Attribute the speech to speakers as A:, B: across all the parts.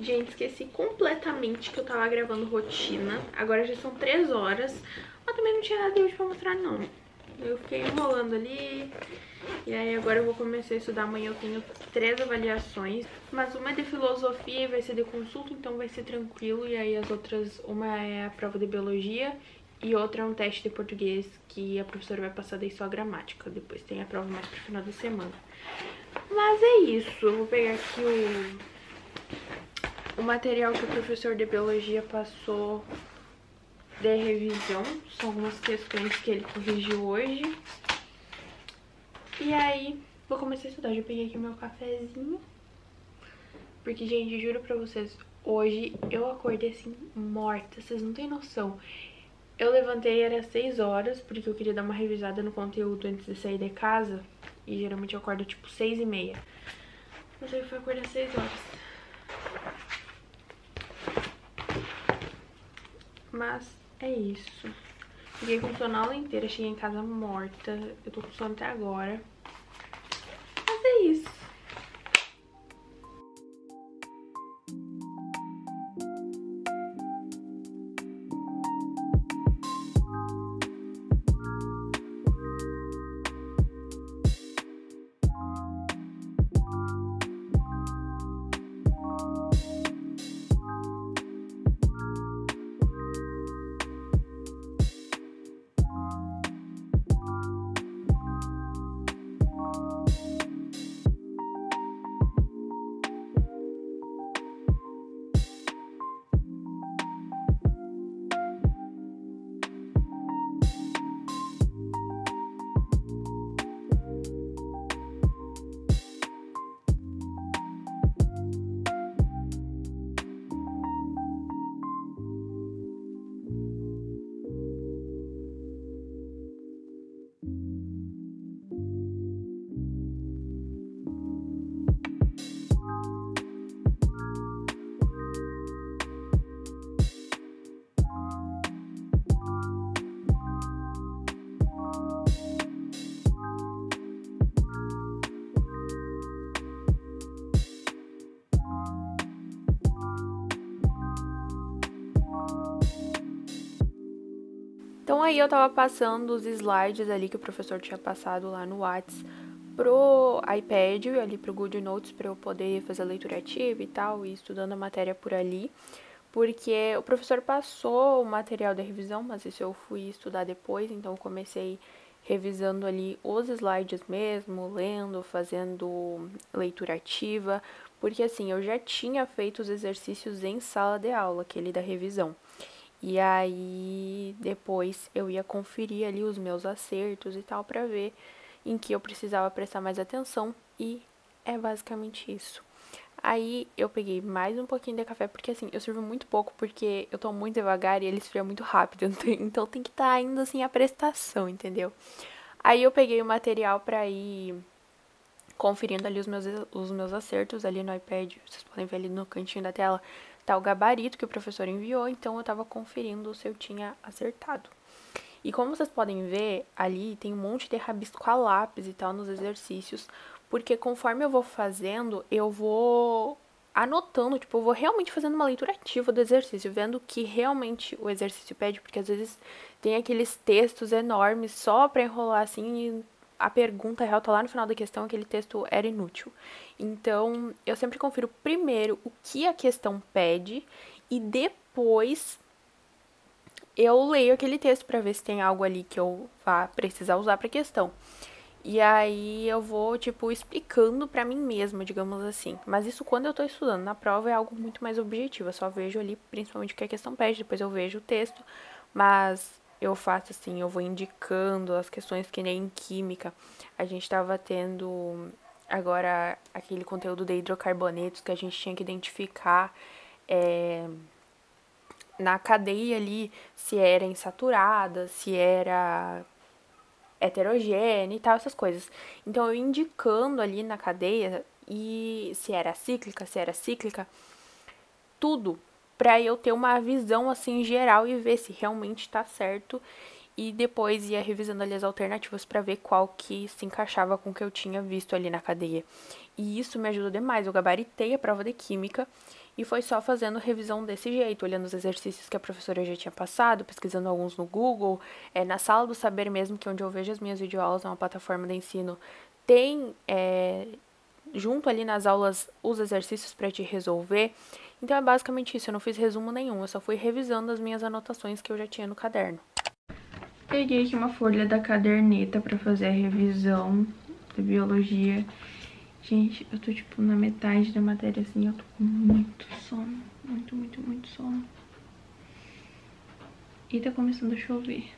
A: Gente, esqueci completamente que eu tava gravando rotina. Agora já são 3 horas. Mas também não tinha nada de hoje pra mostrar, não. Eu fiquei enrolando ali. E aí agora eu vou começar a estudar. Amanhã eu tenho 3 avaliações. Mas uma é de filosofia e vai ser de consulta, então vai ser tranquilo. E aí as outras, uma é a prova de biologia e outra é um teste de português que a professora vai passar daí só a gramática. Depois tem a prova mais pro final da semana. Mas é isso. Eu vou pegar aqui o material que o professor de biologia passou de revisão. São algumas questões que ele corrigiu hoje. E aí, vou começar a estudar. Já peguei aqui meu cafezinho. Porque, gente, juro pra vocês, hoje eu acordei assim, morta. Vocês não têm noção. Eu levantei, era 6 horas, porque eu queria dar uma revisada no conteúdo antes de sair de casa. E geralmente eu acordo tipo 6h30. Mas aí eu fui acordar 6 horas. Mas é isso. Fiquei com sono a aula inteira, cheguei em casa morta. Eu tô com sono até agora. Mas é isso. Então aí eu tava passando os slides ali que o professor tinha passado lá no Whats pro iPad, ali pro Good Notes, pra eu poder fazer a leitura ativa e tal, e estudando a matéria por ali, porque o professor passou o material da revisão, mas isso eu fui estudar depois, então eu comecei revisando ali os slides mesmo, lendo, fazendo leitura ativa, porque assim, eu já tinha feito os exercícios em sala de aula, aquele da revisão. E aí, depois eu ia conferir ali os meus acertos e tal pra ver em que eu precisava prestar mais atenção e é basicamente isso. Aí eu peguei mais um pouquinho de café, porque assim, eu sirvo muito pouco porque eu tô muito devagar e ele esfria muito rápido, então tem que estar indo assim a prestação, entendeu? Aí eu peguei o material pra ir conferindo ali os meus acertos ali no iPad, vocês podem ver ali no cantinho da tela, tá o gabarito que o professor enviou, então eu tava conferindo se eu tinha acertado. E como vocês podem ver, ali tem um monte de rabisco a lápis e tal nos exercícios, porque conforme eu vou fazendo, eu vou anotando, tipo, eu vou realmente fazendo uma leitura ativa do exercício, vendo o que realmente o exercício pede, porque às vezes tem aqueles textos enormes só pra enrolar assim e a pergunta real tá lá no final da questão, aquele texto era inútil. Então, eu sempre confiro primeiro o que a questão pede e depois eu leio aquele texto para ver se tem algo ali que eu vá precisar usar para a questão. E aí eu vou, tipo, explicando pra mim mesma, digamos assim. Mas isso quando eu tô estudando. Na prova é algo muito mais objetivo. Eu só vejo ali, principalmente, o que a questão pede. Depois eu vejo o texto. Mas eu faço assim, eu vou indicando as questões que nem em química. A gente tava tendo agora aquele conteúdo de hidrocarbonetos que a gente tinha que identificar na cadeia ali se era insaturada, se era heterogênea e tal, essas coisas. Então, eu indicando ali na cadeia e se era cíclica, tudo, pra eu ter uma visão assim geral e ver se realmente tá certo e depois ia revisando ali as alternativas para ver qual que se encaixava com o que eu tinha visto ali na cadeia. E isso me ajudou demais. Eu gabaritei a prova de química e foi só fazendo revisão desse jeito, olhando os exercícios que a professora já tinha passado, pesquisando alguns no Google, na Sala do Saber mesmo, que é onde eu vejo as minhas videoaulas, é uma plataforma de ensino, tem junto ali nas aulas os exercícios para te resolver. Então é basicamente isso, eu não fiz resumo nenhum, eu só fui revisando as minhas anotações que eu já tinha no caderno. Peguei aqui uma folha da caderneta para fazer a revisão da biologia. Gente, eu tô tipo na metade da matéria assim, eu tô com muito sono, muito sono. E tá começando a chover.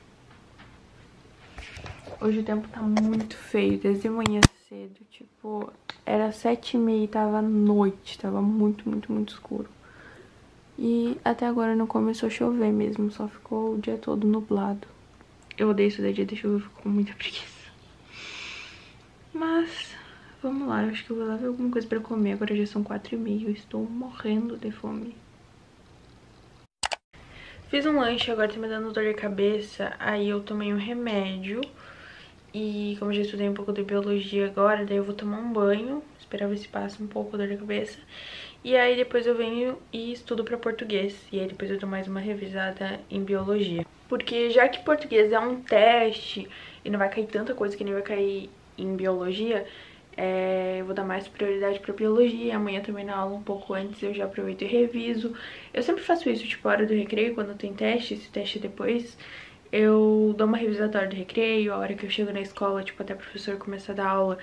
A: Hoje o tempo tá muito feio, desde manhã cedo, tipo, era 7h30 e tava noite, tava muito escuro. E até agora não começou a chover mesmo, só ficou o dia todo nublado. Eu odeio isso daí, dia de chuva, eu fico com muita preguiça. Mas vamos lá, eu acho que eu vou lá ver alguma coisa pra comer. Agora já são 4h30, eu estou morrendo de fome. Fiz um lanche, agora tá me dando dor de cabeça, aí eu tomei um remédio. E como eu já estudei um pouco de biologia agora, daí eu vou tomar um banho, esperar ver se passa um pouco a dor de cabeça. E aí depois eu venho e estudo pra português. E aí depois eu dou mais uma revisada em biologia. Porque já que português é um teste e não vai cair tanta coisa que nem vai cair em biologia, eu vou dar mais prioridade pra biologia. Amanhã também na aula um pouco antes eu já aproveito e reviso. Eu sempre faço isso, tipo, a hora do recreio, quando tem teste, esse teste depois, eu dou uma revisatória do recreio. A hora que eu chego na escola, tipo, até o professor começar a dar aula,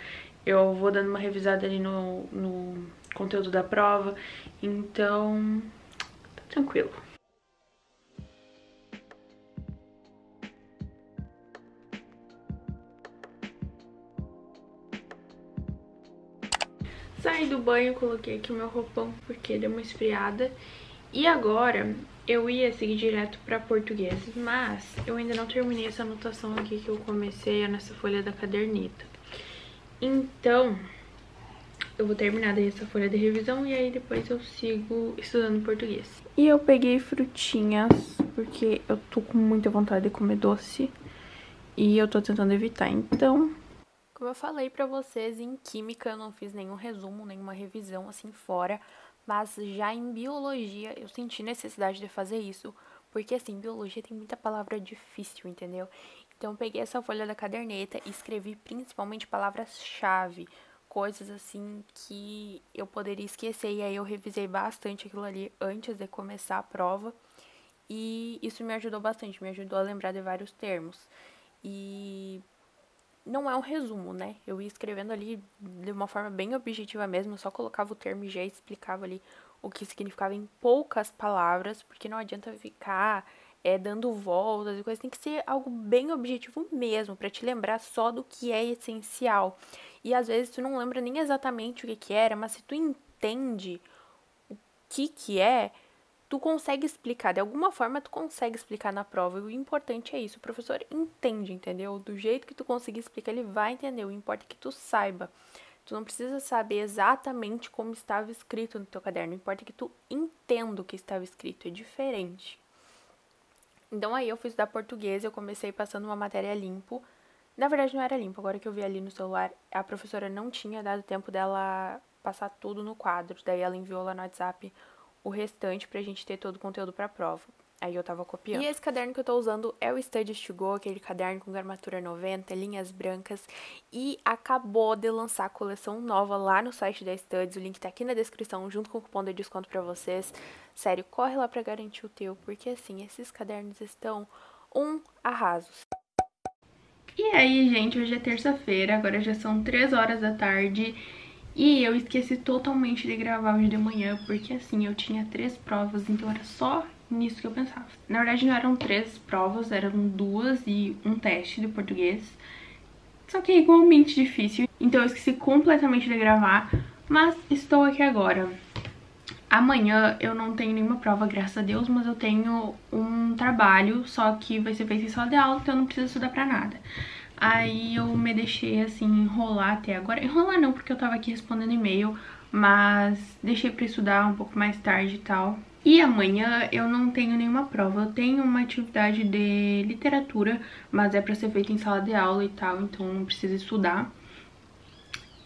A: eu vou dando uma revisada ali no conteúdo da prova. Então, tá tranquilo. Saí do banho, coloquei aqui o meu roupão porque deu uma esfriada. E agora eu ia seguir direto pra português, mas eu ainda não terminei essa anotação aqui que eu comecei nessa folha da caderneta. Então, eu vou terminar daí essa folha de revisão e aí depois eu sigo estudando português. E eu peguei frutinhas, porque eu tô com muita vontade de comer doce e eu tô tentando evitar, então... Como eu falei pra vocês, em química eu não fiz nenhum resumo, nenhuma revisão assim fora, mas já em biologia eu senti necessidade de fazer isso, porque assim, biologia tem muita palavra difícil, entendeu? Então eu peguei essa folha da caderneta e escrevi principalmente palavras-chave, coisas assim que eu poderia esquecer, e aí eu revisei bastante aquilo ali antes de começar a prova, e isso me ajudou bastante, me ajudou a lembrar de vários termos. E não é um resumo, né? Eu ia escrevendo ali de uma forma bem objetiva mesmo, eu só colocava o termo e já explicava ali o que significava em poucas palavras, porque não adianta ficar dando voltas e coisas, tem que ser algo bem objetivo mesmo, pra te lembrar só do que é essencial. E às vezes tu não lembra nem exatamente o que era, mas se tu entende o que é, tu consegue explicar, de alguma forma tu consegue explicar na prova, e o importante é isso, o professor entende, entendeu? Do jeito que tu conseguir explicar, ele vai entender, o importa é que tu saiba. Tu não precisa saber exatamente como estava escrito no teu caderno, o importa é que tu entenda o que estava escrito, é diferente. Então aí eu fui estudar português, eu comecei passando uma matéria limpo, na verdade não era limpo, agora que eu vi ali no celular, a professora não tinha dado tempo dela passar tudo no quadro, daí ela enviou lá no WhatsApp o restante pra gente ter todo o conteúdo pra prova. Aí eu tava copiando. E esse caderno que eu tô usando é o Studies to Go, aquele caderno com gramatura 90, linhas brancas. E acabou de lançar a coleção nova lá no site da Studies. O link tá aqui na descrição, junto com o cupom de desconto pra vocês. Sério, corre lá pra garantir o teu, porque assim, esses cadernos estão arrasos. E aí, gente, hoje é terça-feira, agora já são 3 horas da tarde. E eu esqueci totalmente de gravar hoje de manhã, porque assim, eu tinha 3 provas, então era só nisso que eu pensava. Na verdade não eram 3 provas, eram 2 e um teste de português. Só que é igualmente difícil, então eu esqueci completamente de gravar, mas estou aqui agora. Amanhã eu não tenho nenhuma prova, graças a Deus, mas eu tenho um trabalho, só que vai ser feito em sala de aula, então eu não preciso estudar pra nada. Aí eu me deixei assim enrolar até agora. Enrolar não, porque eu tava aqui respondendo e-mail, mas deixei pra estudar um pouco mais tarde e tal. E amanhã eu não tenho nenhuma prova, eu tenho uma atividade de literatura, mas é pra ser feita em sala de aula e tal, então não precisa estudar.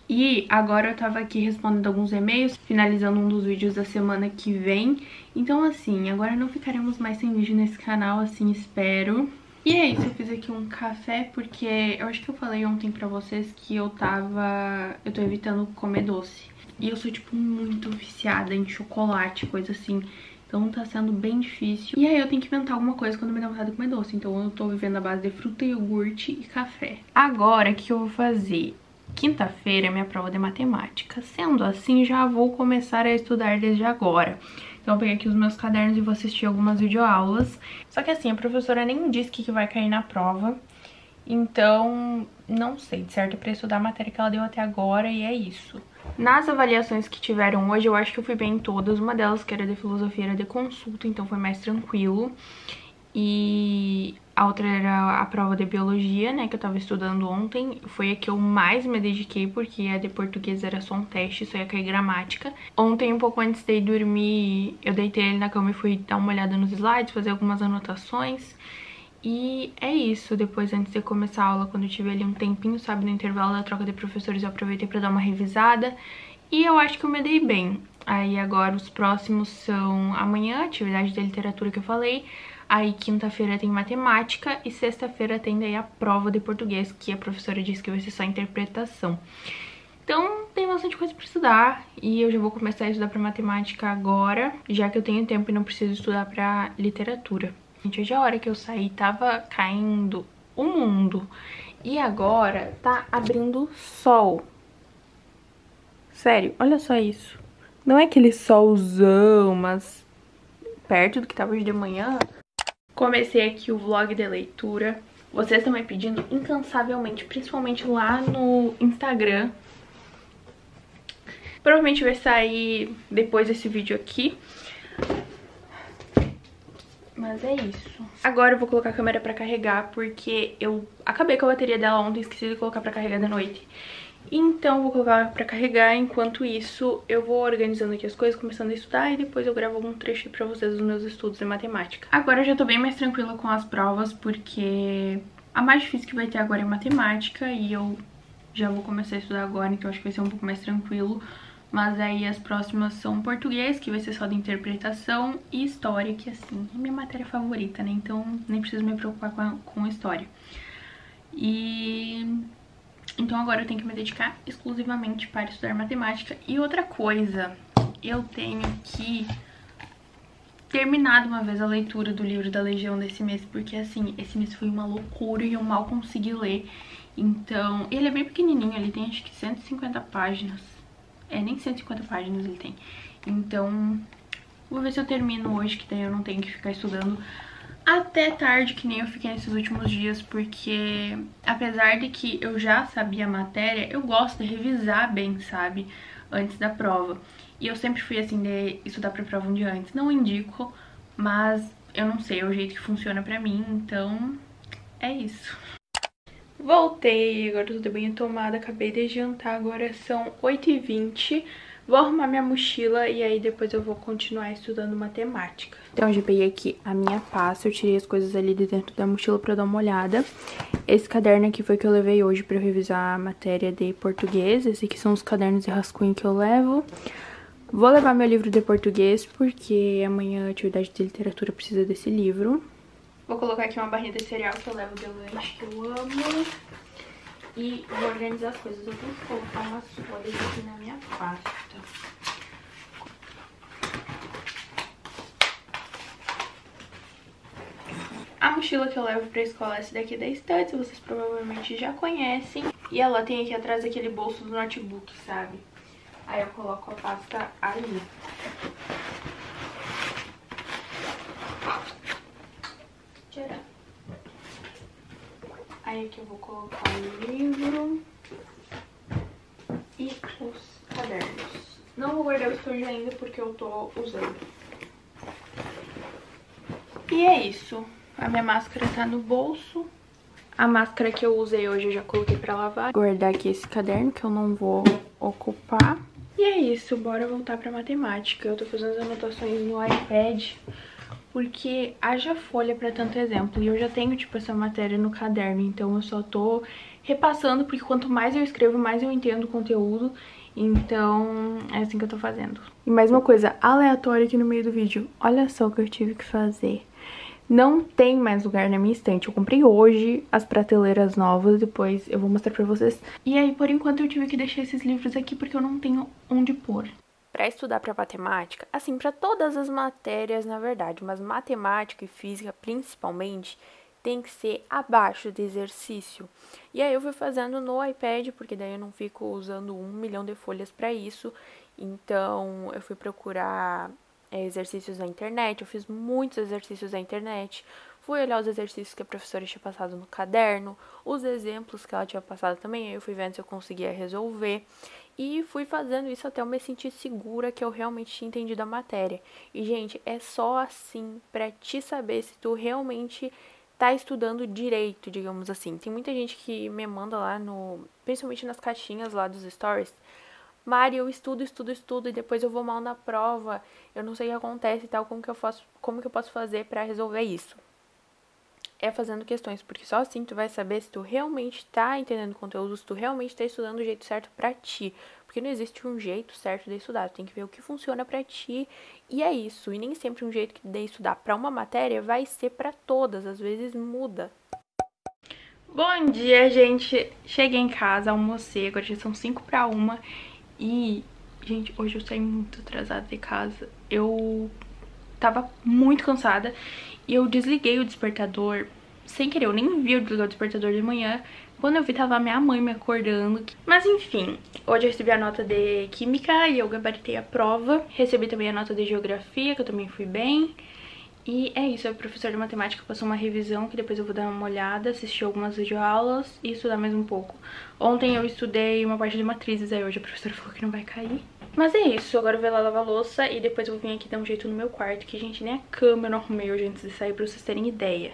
A: E agora eu tava aqui respondendo alguns e-mails, finalizando um dos vídeos da semana que vem. Então assim, agora não ficaremos mais sem vídeo nesse canal, assim espero. E é isso, eu fiz aqui um café porque eu acho que eu falei ontem pra vocês que eu tô evitando comer doce. E eu sou, tipo, muito viciada em chocolate, coisa assim. Então tá sendo bem difícil. E aí eu tenho que inventar alguma coisa quando me dá vontade de comer doce. Então eu tô vivendo a base de fruta, iogurte e café. Agora, o que eu vou fazer? Quinta-feira é minha prova de matemática. Sendo assim, já vou começar a estudar desde agora. Então eu peguei aqui os meus cadernos e vou assistir algumas videoaulas. Só que assim, a professora nem disse o que vai cair na prova. Então, não sei, de certo, pra estudar a matéria que ela deu até agora e é isso. Nas avaliações que tiveram hoje, eu acho que eu fui bem em todas. Uma delas, que era de filosofia, era de consulta, então foi mais tranquilo. E a outra era a prova de biologia, né, que eu tava estudando ontem. Foi a que eu mais me dediquei, porque a de português era só um teste, só ia cair gramática. Ontem, um pouco antes de ir dormir, eu deitei ele na cama e fui dar uma olhada nos slides, fazer algumas anotações. E é isso, depois antes de começar a aula, quando eu tive ali um tempinho, sabe, no intervalo da troca de professores, eu aproveitei pra dar uma revisada. E eu acho que eu me dei bem. Aí agora os próximos são amanhã, atividade de literatura que eu falei. Aí quinta-feira tem matemática e sexta-feira tem daí a prova de português, que a professora disse que vai ser só interpretação. Então tem bastante coisa pra estudar e eu já vou começar a estudar pra matemática agora, já que eu tenho tempo e não preciso estudar pra literatura. Gente, hoje a hora que eu saí tava caindo o mundo e agora tá abrindo sol. Sério, olha só isso. Não é aquele solzão, mas perto do que tava hoje de manhã. Comecei aqui o vlog de leitura. Vocês estão me pedindo incansavelmente, principalmente lá no Instagram. Provavelmente vai sair depois desse vídeo aqui. Mas é isso. Agora eu vou colocar a câmera pra carregar, porque eu acabei com a bateria dela ontem, esqueci de colocar pra carregar de noite. Então vou colocar pra carregar, enquanto isso eu vou organizando aqui as coisas, começando a estudar e depois eu gravo algum trecho pra vocês dos meus estudos de matemática. Agora eu já tô bem mais tranquila com as provas, porque a mais difícil que vai ter agora é matemática e eu já vou começar a estudar agora, então acho que vai ser um pouco mais tranquilo. Mas aí as próximas são português, que vai ser só de interpretação, e história, que assim, é minha matéria favorita, né? Então nem preciso me preocupar com história. Então agora eu tenho que me dedicar exclusivamente para estudar matemática. E outra coisa, eu tenho que terminar de uma vez a leitura do livro da Legião desse mês, porque assim, esse mês foi uma loucura e eu mal consegui ler. Então, ele é bem pequenininho, ele tem acho que 150 páginas. Nem 150 páginas ele tem. Então, vou ver se eu termino hoje, que daí eu não tenho que ficar estudando até tarde, que nem eu fiquei nesses últimos dias, porque apesar de que eu já sabia a matéria, eu gosto de revisar bem, sabe, antes da prova. E eu sempre fui assim de estudar pra prova um dia antes. Não indico, mas eu não sei, é o jeito que funciona pra mim, então é isso. Voltei, agora tudo bem tomada, acabei de jantar, agora são 8h20. Vou arrumar minha mochila e aí depois eu vou continuar estudando matemática. Então eu já peguei aqui a minha pasta, eu tirei as coisas ali de dentro da mochila pra dar uma olhada. Esse caderno aqui foi que eu levei hoje pra eu revisar a matéria de português. Esses aqui são os cadernos de rascunho que eu levo. Vou levar meu livro de português porque amanhã a atividade de literatura precisa desse livro. Vou colocar aqui uma barrinha de cereal que eu levo de lanche, que eu amo. E vou organizar as coisas. Eu tenho que colocar umas folhas aqui na minha pasta. A mochila que eu levo pra escola é essa daqui da estante, vocês provavelmente já conhecem. E ela tem aqui atrás aquele bolso do notebook, sabe? Aí eu coloco a pasta ali. Tcharam. Aí aqui eu vou colocar o livro e os cadernos. Não vou guardar o estojo ainda porque eu tô usando. E é isso. A minha máscara tá no bolso. A máscara que eu usei hoje eu já coloquei pra lavar. Vou guardar aqui esse caderno que eu não vou ocupar. E é isso, bora voltar pra matemática. Eu tô fazendo as anotações no iPad, porque haja folha pra tanto exemplo. E eu já tenho, tipo, essa matéria no caderno, então eu só tô repassando, porque quanto mais eu escrevo, mais eu entendo o conteúdo. Então, é assim que eu tô fazendo. E mais uma coisa aleatória aqui no meio do vídeo. Olha só o que eu tive que fazer. Não tem mais lugar na minha estante. Eu comprei hoje as prateleiras novas, depois eu vou mostrar pra vocês. E aí, por enquanto, eu tive que deixar esses livros aqui porque eu não tenho onde pôr. Para estudar para matemática, assim, para todas as matérias, na verdade, mas matemática e física, principalmente, tem que ser abaixo de exercício. E aí eu fui fazendo no iPad, porque daí eu não fico usando 1 milhão de folhas para isso. Então, eu fui procurar exercícios na internet, eu fiz muitos exercícios na internet, fui olhar os exercícios que a professora tinha passado no caderno, os exemplos que ela tinha passado também, aí eu fui vendo se eu conseguia resolver, e fui fazendo isso até eu me sentir segura que eu realmente tinha entendido a matéria. E, gente, é só assim pra te saber se tu realmente tá estudando direito, digamos assim. Tem muita gente que me manda lá principalmente nas caixinhas lá dos stories: Mari, eu estudo e depois eu vou mal na prova, eu não sei o que acontece e tal, como que eu posso fazer pra resolver isso? É fazendo questões, porque só assim tu vai saber se tu realmente tá entendendo o conteúdo, se tu realmente tá estudando do jeito certo pra ti. Porque não existe um jeito certo de estudar, tu tem que ver o que funciona pra ti, e é isso. E nem sempre um jeito que de estudar pra uma matéria vai ser pra todas, às vezes muda. Bom dia, gente! Cheguei em casa, almocei, agora já são 5:45. E, gente, hoje eu saí muito atrasada de casa. Eu tava muito cansada e eu desliguei o despertador sem querer. Eu nem vi eu desligar o despertador de manhã. Quando eu vi, tava minha mãe me acordando. Mas enfim, hoje eu recebi a nota de química e eu gabaritei a prova. Recebi também a nota de geografia, que eu também fui bem. E é isso, o professor de matemática passou uma revisão que depois eu vou dar uma olhada, assistir algumas videoaulas e estudar mais um pouco. Ontem eu estudei uma parte de matrizes, aí hoje a professora falou que não vai cair. Mas é isso, agora eu vou lá lavar a louça e depois eu vou vir aqui dar um jeito no meu quarto, que, gente, nem a cama eu não arrumei hoje antes de sair, pra vocês terem ideia.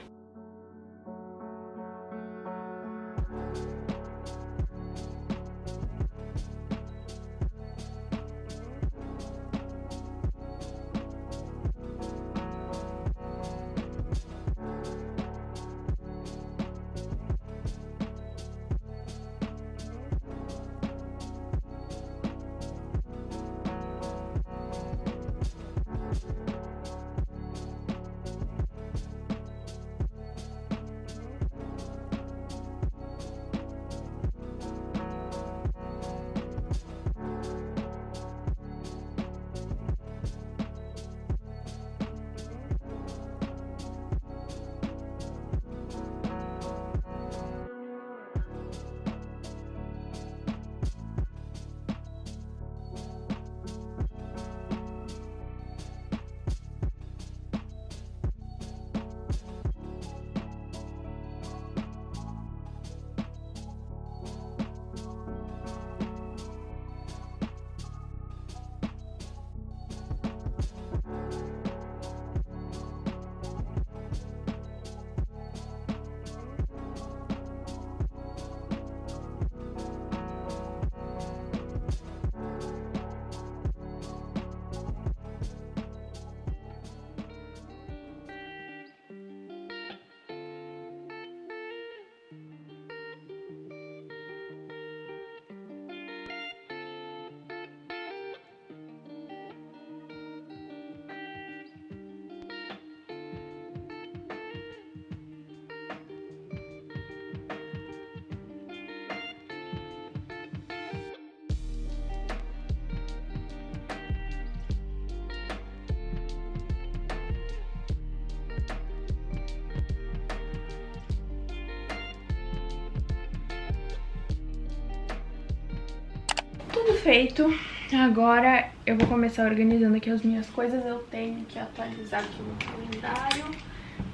A: Tudo feito. Agora eu vou começar organizando aqui as minhas coisas. Eu tenho que atualizar aqui o calendário,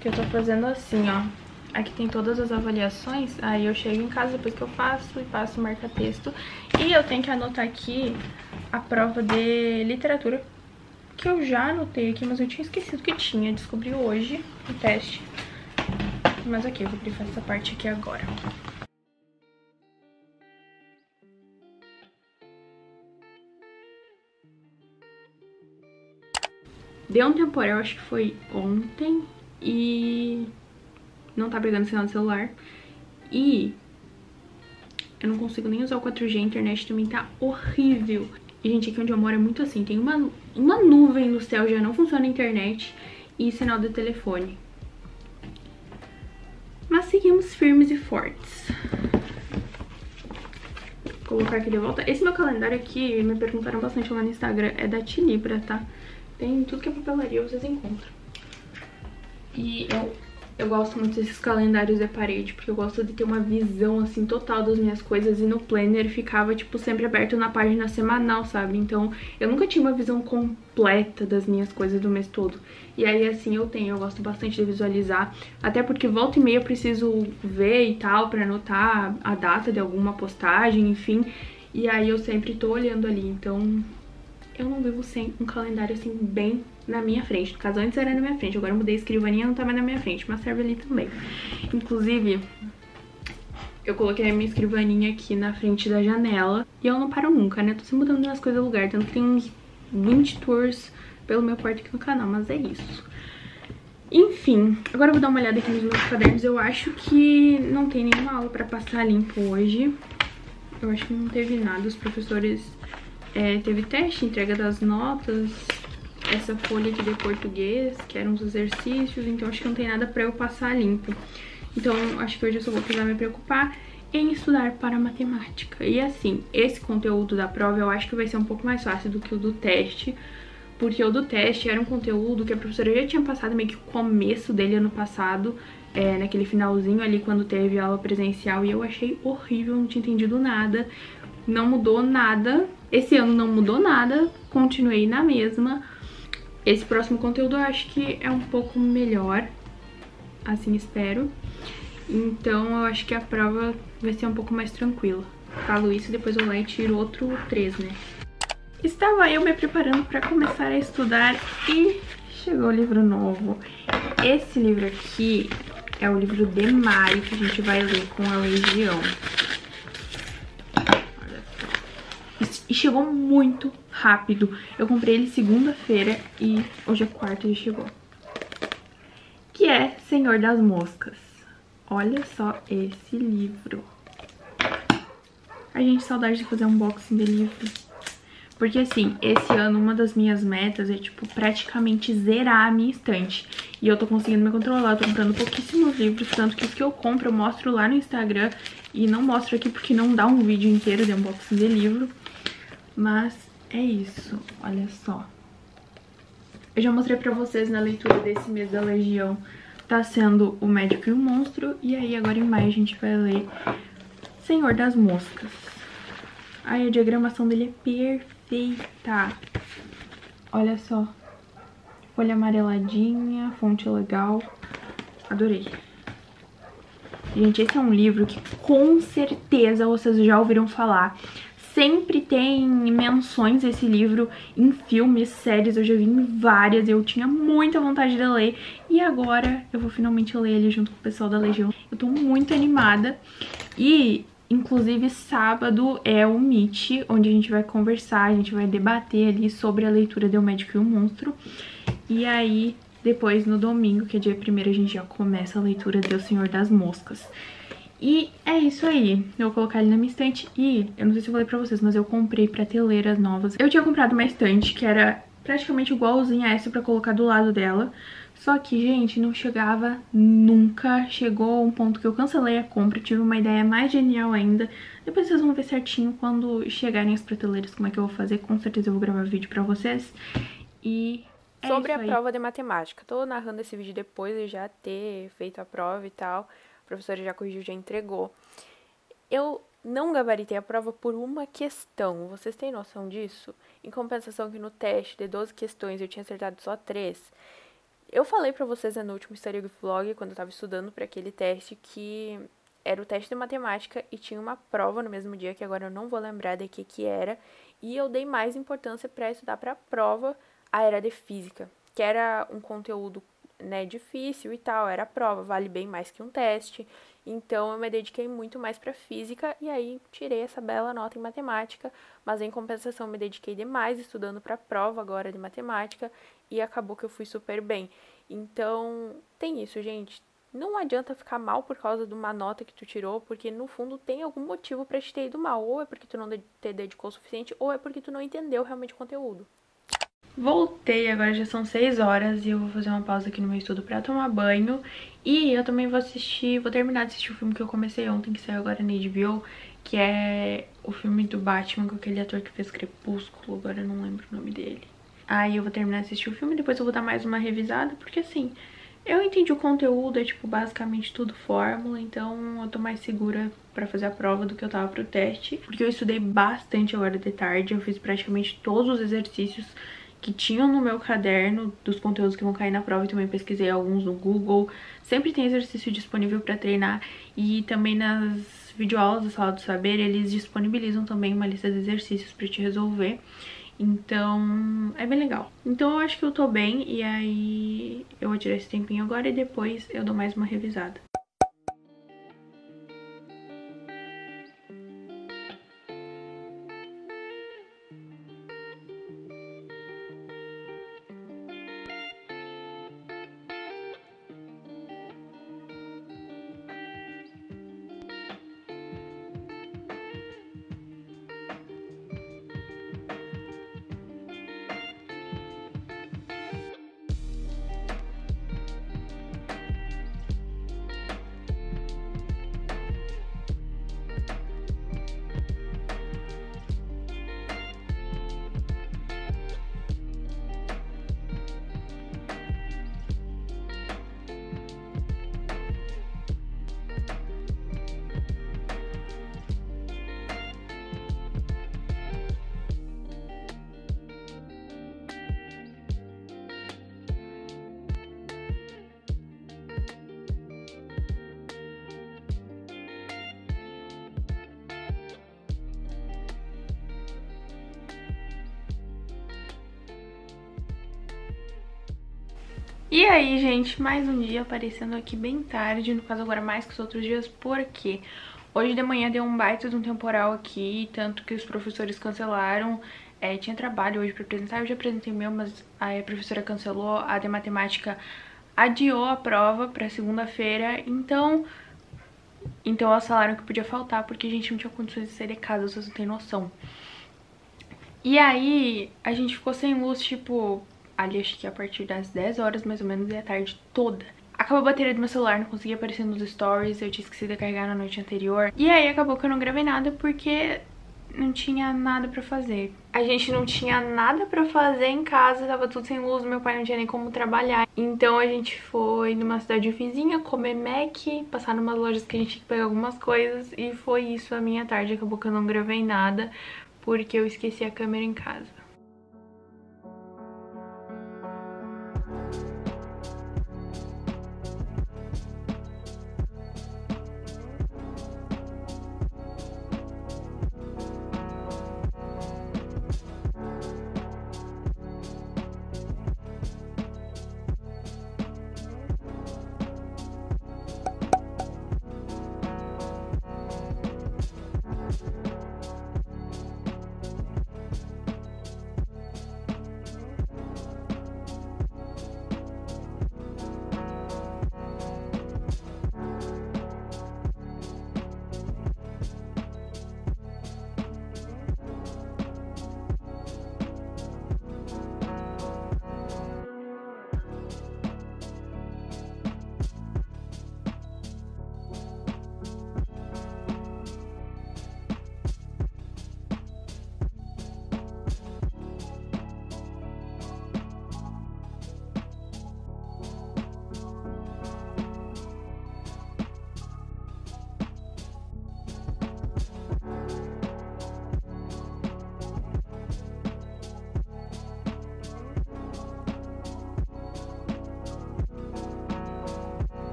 A: que eu tô fazendo assim, ó. Aqui tem todas as avaliações. Aí eu chego em casa depois que eu faço e passo o marca-texto. E eu tenho que anotar aqui a prova de literatura, que eu já anotei aqui, mas eu tinha esquecido que tinha. Descobri hoje o teste. Mas aqui, eu vou grifar essa parte aqui agora. Deu um temporal, acho que foi ontem, e não tá pegando sinal do celular. E eu não consigo nem usar o 4G, a internet também tá horrível. E, gente, aqui onde eu moro é muito assim, tem uma nuvem no céu, já não funciona a internet e sinal do telefone. Mas seguimos firmes e fortes. Vou colocar aqui de volta. Esse meu calendário aqui, me perguntaram bastante lá no Instagram, é da Tilibra, tá? Tem tudo que é papelaria, vocês encontram. E eu gosto muito desses calendários de parede, porque eu gosto de ter uma visão, assim, total das minhas coisas. E no planner ficava, tipo, sempre aberto na página semanal, sabe? Então, eu nunca tinha uma visão completa das minhas coisas do mês todo. E aí, assim, eu gosto bastante de visualizar. Até porque volta e meia eu preciso ver e tal, pra anotar a data de alguma postagem, enfim. E aí eu sempre tô olhando ali, então eu não vivo sem um calendário, assim, bem na minha frente. No caso, antes era na minha frente, agora eu mudei a escrivaninha, não tá mais na minha frente, mas serve ali também. Inclusive, eu coloquei a minha escrivaninha aqui na frente da janela e eu não paro nunca, né? Tô sempre mudando minhas coisas no lugar, tanto que tem uns 20 tours pelo meu quarto aqui no canal, mas é isso. Enfim, agora eu vou dar uma olhada aqui nos meus cadernos. Eu acho que não tem nenhuma aula pra passar limpo hoje. Eu acho que não teve nada, os professores... teve teste, entrega das notas, essa folha aqui de português, que eram os exercícios, então acho que não tem nada pra eu passar limpo. Então acho que hoje eu só vou precisar me preocupar em estudar para matemática. E assim, esse conteúdo da prova eu acho que vai ser um pouco mais fácil do que o do teste, porque o do teste era um conteúdo que a professora já tinha passado meio que o começo dele ano passado, naquele finalzinho ali quando teve aula presencial, e eu achei horrível, não tinha entendido nada. Não mudou nada, esse ano não mudou nada, continuei na mesma. Esse próximo conteúdo eu acho que é um pouco melhor, assim espero. Então eu acho que a prova vai ser um pouco mais tranquila. Falo isso e depois eu vou lá e tiro outro 3, né? Estava eu me preparando para começar a estudar e chegou o livro novo. Esse livro aqui é o livro de maio que a gente vai ler com a Legião. E chegou muito rápido. Eu comprei ele segunda-feira e hoje é quarta e chegou. Que é Senhor das Moscas. Olha só esse livro. Ai, gente, saudade de fazer um unboxing de livro. Porque assim, esse ano uma das minhas metas é, tipo, praticamente zerar a minha estante. E eu tô conseguindo me controlar, eu tô comprando pouquíssimos livros, tanto que os que eu compro eu mostro lá no Instagram. E não mostro aqui porque não dá um vídeo inteiro de unboxing de livro. Mas é isso, olha só. Eu já mostrei pra vocês na leitura desse mês da Legião, tá sendo O Médico e o Monstro. E aí agora em maio a gente vai ler Senhor das Moscas. Ai, a diagramação dele é perfeita. Olha só. Folha amareladinha, fonte legal. Adorei. Gente, esse é um livro que com certeza vocês já ouviram falar. Sempre tem menções esse livro em filmes, séries, eu já vi em várias, eu tinha muita vontade de ler. E agora eu vou finalmente ler ele junto com o pessoal da Legião. Eu tô muito animada. E, inclusive, sábado é o Meet, onde a gente vai conversar, a gente vai debater ali sobre a leitura de O Médico e o Monstro. E aí, depois no domingo, que é dia 1º, a gente já começa a leitura de O Senhor das Moscas. E é isso aí, eu vou colocar ele na minha estante. E eu não sei se eu falei pra vocês, mas eu comprei prateleiras novas. Eu tinha comprado uma estante que era praticamente igualzinha a essa pra colocar do lado dela. Só que, gente, não chegava nunca. Chegou um ponto que eu cancelei a compra, tive uma ideia mais genial ainda. Depois vocês vão ver certinho quando chegarem as prateleiras como é que eu vou fazer. Com certeza eu vou gravar vídeo pra vocês. E é
B: sobre a prova de matemática. Tô narrando esse vídeo depois de já ter feito a prova e tal. A professora já corrigiu, já entregou. Eu não gabaritei a prova por uma questão. Vocês têm noção disso? Em compensação que no teste de 12 questões eu tinha acertado só 3. Eu falei pra vocês no último Story Vlog, quando eu tava estudando pra aquele teste, que era o teste de matemática e tinha uma prova no mesmo dia, que agora eu não vou lembrar de que era. E eu dei mais importância pra estudar pra prova, a era de física, que era um conteúdo né, difícil e tal, era prova, vale bem mais que um teste. Então eu me dediquei muito mais para física e aí tirei essa bela nota em matemática, mas em compensação me dediquei demais estudando para a prova agora de matemática e acabou que eu fui super bem. Então, tem isso, gente. Não adianta ficar mal por causa de uma nota que tu tirou, porque no fundo tem algum motivo para te ter ido mal, ou é porque tu não te dedicou o suficiente, ou é porque tu não entendeu realmente o conteúdo. Voltei, agora já são 6 horas e eu vou fazer uma pausa aqui no meu estudo pra tomar banho. E eu também vou terminar de assistir o filme que eu comecei ontem, que saiu agora na HBO, que é o filme do Batman com aquele ator que fez Crepúsculo, agora eu não lembro o nome dele. Aí eu vou terminar de assistir o filme, depois eu vou dar mais uma revisada, porque assim, eu entendi o conteúdo, é tipo basicamente tudo fórmula, então eu tô mais segura pra fazer a prova do que eu tava pro teste. Porque eu estudei bastante agora de tarde, eu fiz praticamente todos os exercícios que tinham no meu caderno dos conteúdos que vão cair na prova e também pesquisei alguns no Google. Sempre tem exercício disponível pra treinar e também nas videoaulas da Sala do Saber eles disponibilizam também uma lista de exercícios pra te resolver. Então, é bem legal. Então eu acho que eu tô bem e aí eu vou tirar esse tempinho agora e depois eu dou mais uma revisada. E aí, gente, mais um dia aparecendo aqui bem tarde, no caso agora mais que os outros dias, porque hoje de manhã deu um baita de um temporal aqui, tanto que os professores cancelaram, tinha trabalho hoje pra apresentar, eu já apresentei o meu, mas a professora cancelou, a de matemática adiou a prova pra segunda-feira, então elas falaram que podia faltar, porque a gente não tinha condições de sair de casa, vocês não têm noção. E aí, a gente ficou sem luz, tipo, ali acho que a partir das 10 horas mais ou menos e a tarde toda. Acabou a bateria do meu celular, não conseguia aparecer nos stories, eu tinha esquecido de carregar na noite anterior. E aí acabou que eu não gravei nada porque não tinha nada pra fazer. A gente não tinha nada pra fazer em casa, tava tudo sem luz, meu pai não tinha nem como trabalhar. Então a gente foi numa cidade vizinha comer Mac, passar numas lojas que a gente tinha que pegar algumas coisas. E foi isso a minha tarde, acabou que eu não gravei nada porque eu esqueci a câmera em casa.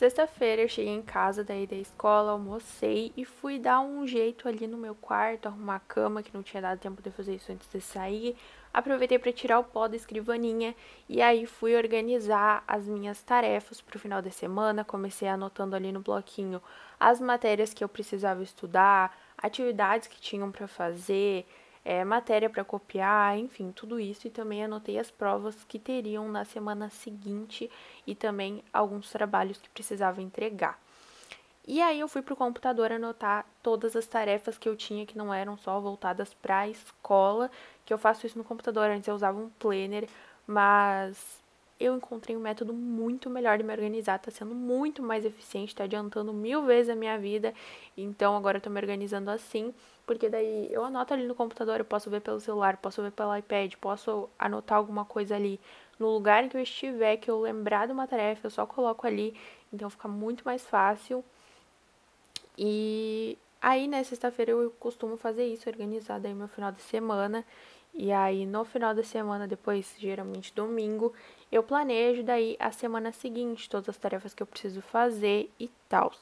B: Sexta-feira eu cheguei em casa daí da escola, almocei e fui dar um jeito ali no meu quarto, arrumar a cama, que não tinha dado tempo de fazer isso antes de sair. Aproveitei para tirar o pó da escrivaninha e aí fui organizar as minhas tarefas para o final de semana. Comecei anotando ali no bloquinho as matérias que eu precisava estudar, atividades que tinham para fazer, matéria para copiar, enfim, tudo isso. E também anotei as provas que teriam na semana seguinte e também alguns trabalhos que precisava entregar. E aí eu fui pro computador anotar todas as tarefas que eu tinha que não eram só voltadas para a escola, que eu faço isso no computador. Antes eu usava um planner, mas eu encontrei um método muito melhor de me organizar, tá sendo muito mais eficiente, tá adiantando 1000 vezes a minha vida. Então agora eu tô me organizando assim, porque daí eu anoto ali no computador, eu posso ver pelo celular, posso ver pelo iPad, posso anotar alguma coisa ali no lugar em que eu estiver, que eu lembrar de uma tarefa, eu só coloco ali, então fica muito mais fácil. E aí, né, sexta-feira eu costumo fazer isso, organizar daí meu final de semana. E aí, no final da semana, depois, geralmente domingo, eu planejo daí a semana seguinte, todas as tarefas que eu preciso fazer e tal.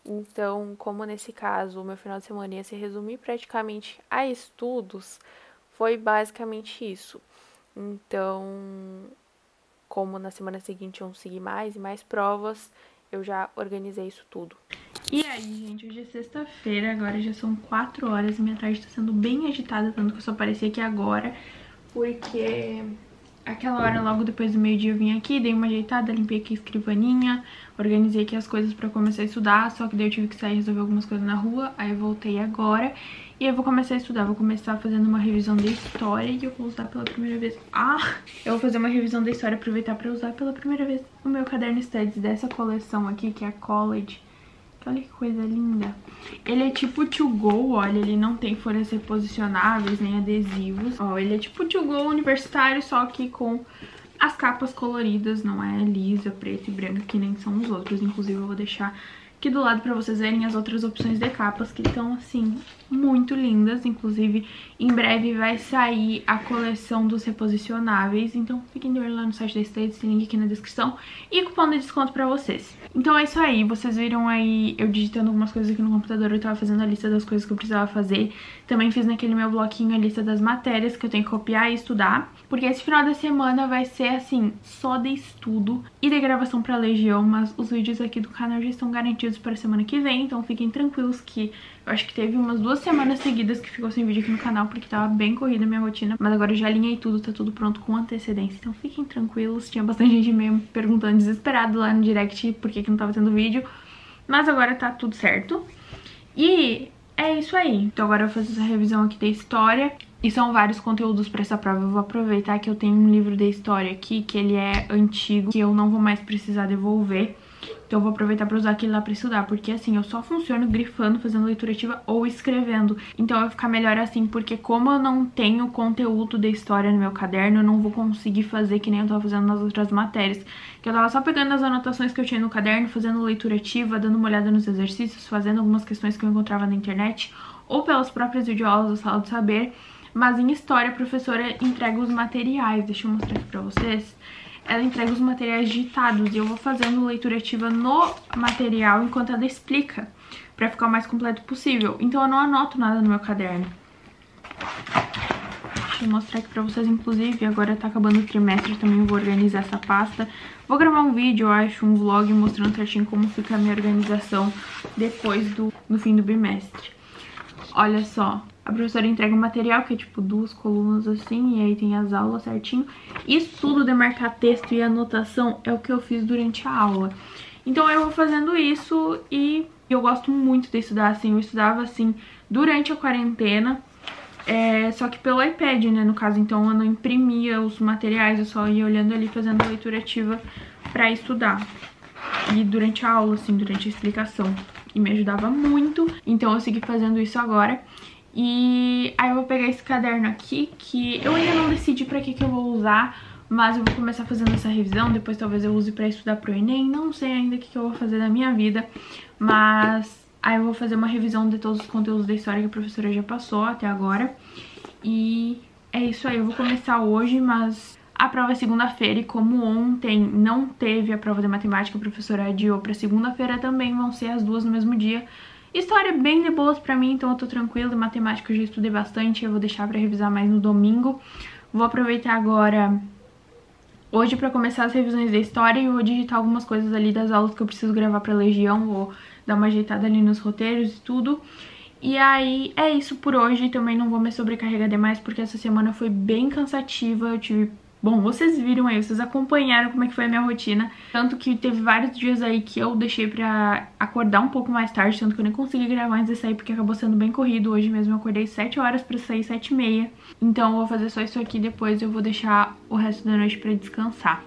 B: Então, como nesse caso, o meu final de semana ia se resumir praticamente a estudos, foi basicamente isso. Então, como na semana seguinte iam seguir mais e mais provas, eu já organizei isso tudo.
A: E aí, gente, hoje é sexta-feira, agora já são 4 horas e minha tarde tá sendo bem agitada, tanto que eu só apareci aqui agora, porque aquela hora, logo depois do meio-dia, eu vim aqui, dei uma ajeitada, limpei aqui a escrivaninha, organizei aqui as coisas pra começar a estudar, só que daí eu tive que sair e resolver algumas coisas na rua, aí eu voltei agora, e eu vou começar a estudar, vou começar fazendo uma revisão da história e eu vou usar pela primeira vez. Eu vou fazer uma revisão da história, aproveitar pra usar pela primeira vez o meu caderno Studies dessa coleção aqui, que é a College. Olha que coisa linda. Ele é tipo to go, olha, ele não tem folhas reposicionáveis nem adesivos. Ó, ele é tipo to go universitário, só que com as capas coloridas, não é lisa, preta e branca, que nem são os outros. Inclusive eu vou deixar aqui do lado pra vocês verem as outras opções de capas, que estão, assim, muito lindas. Inclusive, em breve vai sair a coleção dos reposicionáveis. Então, fiquem de olho lá no site da Studies, tem link aqui na descrição. E cupom de desconto pra vocês. Então é isso aí, vocês viram aí eu digitando algumas coisas aqui no computador. Eu tava fazendo a lista das coisas que eu precisava fazer. Também fiz naquele meu bloquinho a lista das matérias que eu tenho que copiar e estudar. Porque esse final da semana vai ser, assim, só de estudo e de gravação pra Legião. Mas os vídeos aqui do canal já estão garantidos para a semana que vem, então fiquem tranquilos que eu acho que teve umas 2 semanas seguidas que ficou sem vídeo aqui no canal porque tava bem corrida a minha rotina, mas agora eu já alinhei tudo, tá tudo pronto com antecedência, então fiquem tranquilos. Tinha bastante gente mesmo perguntando desesperado lá no direct por que não tava tendo vídeo, mas agora tá tudo certo. E é isso aí, então agora eu vou fazer essa revisão aqui da história. E são vários conteúdos para essa prova. Eu vou aproveitar que eu tenho um livro de história aqui, que ele é antigo, que eu não vou mais precisar devolver. Então eu vou aproveitar para usar aquele lá para estudar, porque assim, eu só funciono grifando, fazendo leitura ativa ou escrevendo. Então vai ficar melhor assim, porque como eu não tenho conteúdo de história no meu caderno, eu não vou conseguir fazer que nem eu tava fazendo nas outras matérias. Que eu tava só pegando as anotações que eu tinha no caderno, fazendo leitura ativa, dando uma olhada nos exercícios, fazendo algumas questões que eu encontrava na internet, ou pelas próprias videoaulas da Sala do Saber. Mas em história, a professora entrega os materiais. Deixa eu mostrar aqui pra vocês. Ela entrega os materiais digitados e eu vou fazendo leitura ativa no material enquanto ela explica, pra ficar o mais completo possível. Então eu não anoto nada no meu caderno. Deixa eu mostrar aqui pra vocês, inclusive, agora tá acabando o trimestre, também vou organizar essa pasta. Vou gravar um vídeo, eu acho, um vlog mostrando certinho como fica a minha organização depois do fim do bimestre. Olha só, a professora entrega o material, que é tipo 2 colunas assim, e aí tem as aulas certinho. Isso tudo de marcar texto e anotação é o que eu fiz durante a aula. Então eu vou fazendo isso e eu gosto muito de estudar assim. Eu estudava assim durante a quarentena, só que pelo iPad, né, no caso. Então eu não imprimia os materiais, eu só ia olhando ali, fazendo a leitura ativa pra estudar. E durante a aula, assim, durante a explicação. E me ajudava muito, então eu segui fazendo isso agora. E aí eu vou pegar esse caderno aqui, que eu ainda não decidi pra que eu vou usar, mas eu vou começar fazendo essa revisão, depois talvez eu use pra estudar pro Enem, não sei ainda o que eu vou fazer da minha vida, mas aí eu vou fazer uma revisão de todos os conteúdos da história que a professora já passou até agora. E é isso aí, eu vou começar hoje, mas
B: A prova é segunda-feira e como ontem não teve a prova de matemática, a professora adiou pra segunda-feira também, vão ser as duas no mesmo dia. História bem de boas pra mim, então eu tô tranquila. Matemática eu já estudei bastante, eu vou deixar pra revisar mais no domingo. Vou aproveitar agora hoje pra começar as revisões da história e eu vou digitar algumas coisas ali das aulas que eu preciso gravar pra Legião, vou dar uma ajeitada ali nos roteiros e tudo. E aí é isso por hoje, também não vou me sobrecarregar demais porque essa semana foi bem cansativa, eu tive... Bom, vocês viram aí, vocês acompanharam como é que foi a minha rotina. Tanto que teve vários dias aí que eu deixei pra acordar um pouco mais tarde, tanto que eu nem consegui gravar antes de sair porque acabou sendo bem corrido. Hoje mesmo eu acordei 7 horas pra sair 7h30. Então eu vou fazer só isso aqui, depois eu vou deixar o resto da noite pra descansar.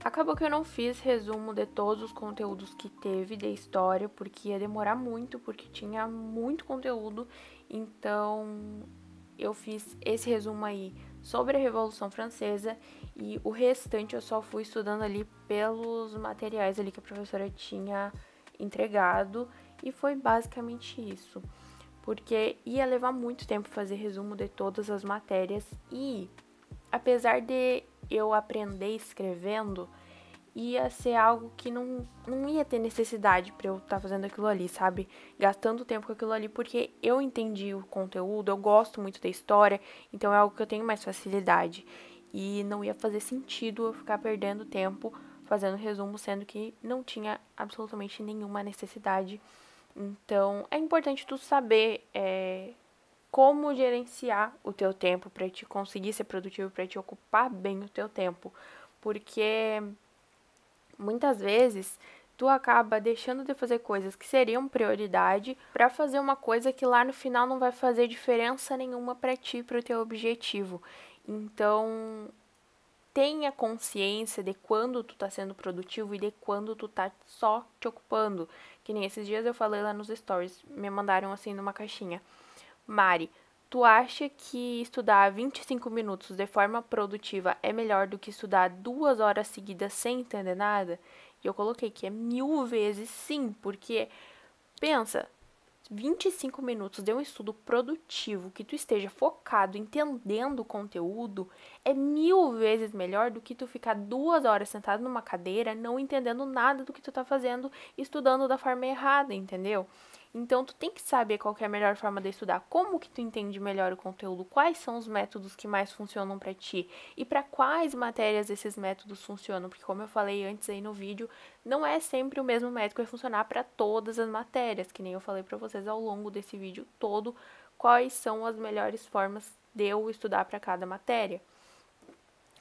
B: Acabou que eu não fiz resumo de todos os conteúdos que teve de história, porque ia demorar muito, porque tinha muito conteúdo. Então, eu fiz esse resumo aí sobre a Revolução Francesa e o restante eu só fui estudando ali pelos materiais ali que a professora tinha entregado e foi basicamente isso. Porque ia levar muito tempo fazer resumo de todas as matérias e, apesar de eu aprender escrevendo, ia ser algo que não ia ter necessidade pra eu estar fazendo aquilo ali, sabe? Gastando tempo com aquilo ali, porque eu entendi o conteúdo, eu gosto muito da história, então é algo que eu tenho mais facilidade. E não ia fazer sentido eu ficar perdendo tempo fazendo resumo, sendo que não tinha absolutamente nenhuma necessidade. Então, é importante tu saber como gerenciar o teu tempo para te conseguir ser produtivo, para te ocupar bem o teu tempo, porque muitas vezes tu acaba deixando de fazer coisas que seriam prioridade para fazer uma coisa que lá no final não vai fazer diferença nenhuma para ti, para o teu objetivo. Então, tenha consciência de quando tu tá sendo produtivo e de quando tu tá só te ocupando. Que nem esses dias eu falei lá nos stories, me mandaram assim numa caixinha. Mari, tu acha que estudar 25 minutos de forma produtiva é melhor do que estudar 2 horas seguidas sem entender nada? E eu coloquei que é 1000 vezes sim, porque pensa, 25 minutos de um estudo produtivo, que tu esteja focado, entendendo o conteúdo, é 1000 vezes melhor do que tu ficar 2 horas sentado numa cadeira, não entendendo nada do que tu tá fazendo, estudando da forma errada, entendeu? Então, tu tem que saber qual que é a melhor forma de estudar, como que tu entende melhor o conteúdo, quais são os métodos que mais funcionam para ti e para quais matérias esses métodos funcionam, porque como eu falei antes aí no vídeo, não é sempre o mesmo método que vai funcionar para todas as matérias, que nem eu falei para vocês ao longo desse vídeo todo, quais são as melhores formas de eu estudar para cada matéria.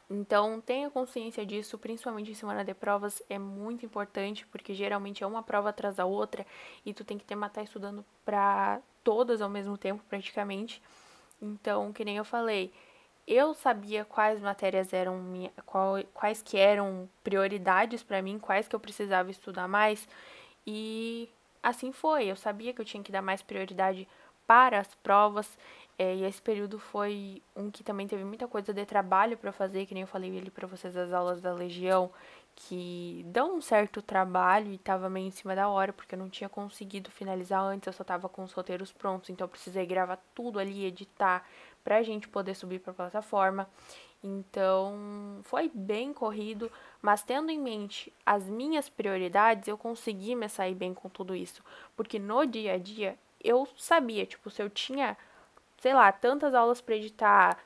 B: Então, tenha consciência disso, principalmente em semana de provas, é muito importante, porque geralmente é uma prova atrás da outra e tu tem que estar estudando para todas ao mesmo tempo, praticamente. Então, que nem eu falei, eu sabia quais matérias eram quais que eram prioridades para mim, quais que eu precisava estudar mais, e assim foi. Eu sabia que eu tinha que dar mais prioridade para as provas. E esse período foi um que também teve muita coisa de trabalho para fazer, que nem eu falei ali para vocês das aulas da Legião, que dão um certo trabalho e tava meio em cima da hora, porque eu não tinha conseguido finalizar antes, eu só tava com os roteiros prontos, então eu precisei gravar tudo ali, editar, pra gente poder subir pra plataforma. Então, foi bem corrido, mas tendo em mente as minhas prioridades, eu consegui me sair bem com tudo isso, porque no dia a dia eu sabia, tipo, se eu tinha sei lá, tantas aulas para editar,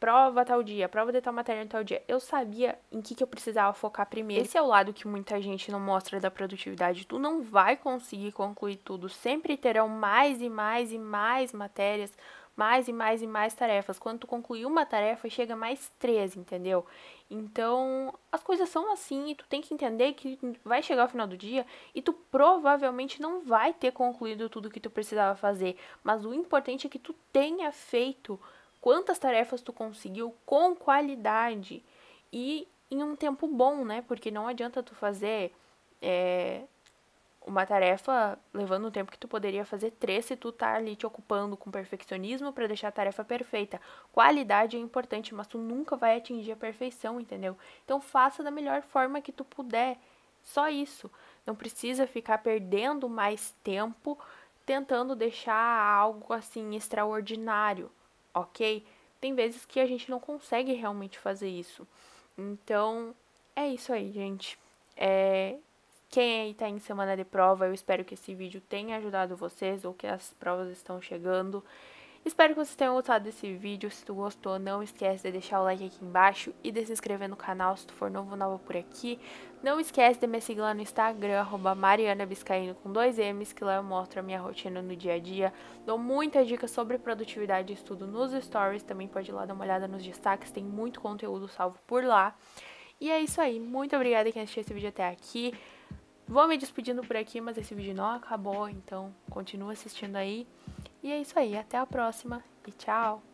B: prova tal dia, prova de tal matéria tal dia. Eu sabia em que eu precisava focar primeiro. Esse é o lado que muita gente não mostra da produtividade. Tu não vai conseguir concluir tudo. Sempre terão mais e mais e mais matérias, mais e mais e mais tarefas. Quando tu concluir uma tarefa, chega mais 3, entendeu? Então, as coisas são assim e tu tem que entender que vai chegar ao final do dia e tu provavelmente não vai ter concluído tudo que tu precisava fazer. Mas o importante é que tu tenha feito quantas tarefas tu conseguiu com qualidade e em um tempo bom, né? Porque não adianta tu fazer uma tarefa levando um tempo que tu poderia fazer 3 se tu tá ali te ocupando com perfeccionismo para deixar a tarefa perfeita. Qualidade é importante, mas tu nunca vai atingir a perfeição, entendeu? Então faça da melhor forma que tu puder. Só isso. Não precisa ficar perdendo mais tempo tentando deixar algo assim extraordinário, ok? Tem vezes que a gente não consegue realmente fazer isso. Então, é isso aí, gente. Quem aí tá em semana de prova, eu espero que esse vídeo tenha ajudado vocês ou que as provas estão chegando. Espero que vocês tenham gostado desse vídeo. Se tu gostou, não esquece de deixar o like aqui embaixo e de se inscrever no canal se tu for nova por aqui. Não esquece de me seguir lá no Instagram, @marianabiscaino com 2 M's, que lá eu mostro a minha rotina no dia a dia. Dou muitas dicas sobre produtividade e estudo nos stories. Também pode ir lá dar uma olhada nos destaques, tem muito conteúdo salvo por lá. E é isso aí. Muito obrigada quem assistiu esse vídeo até aqui. Vou me despedindo por aqui, mas esse vídeo não acabou, então continua assistindo aí. E é isso aí, até a próxima e tchau!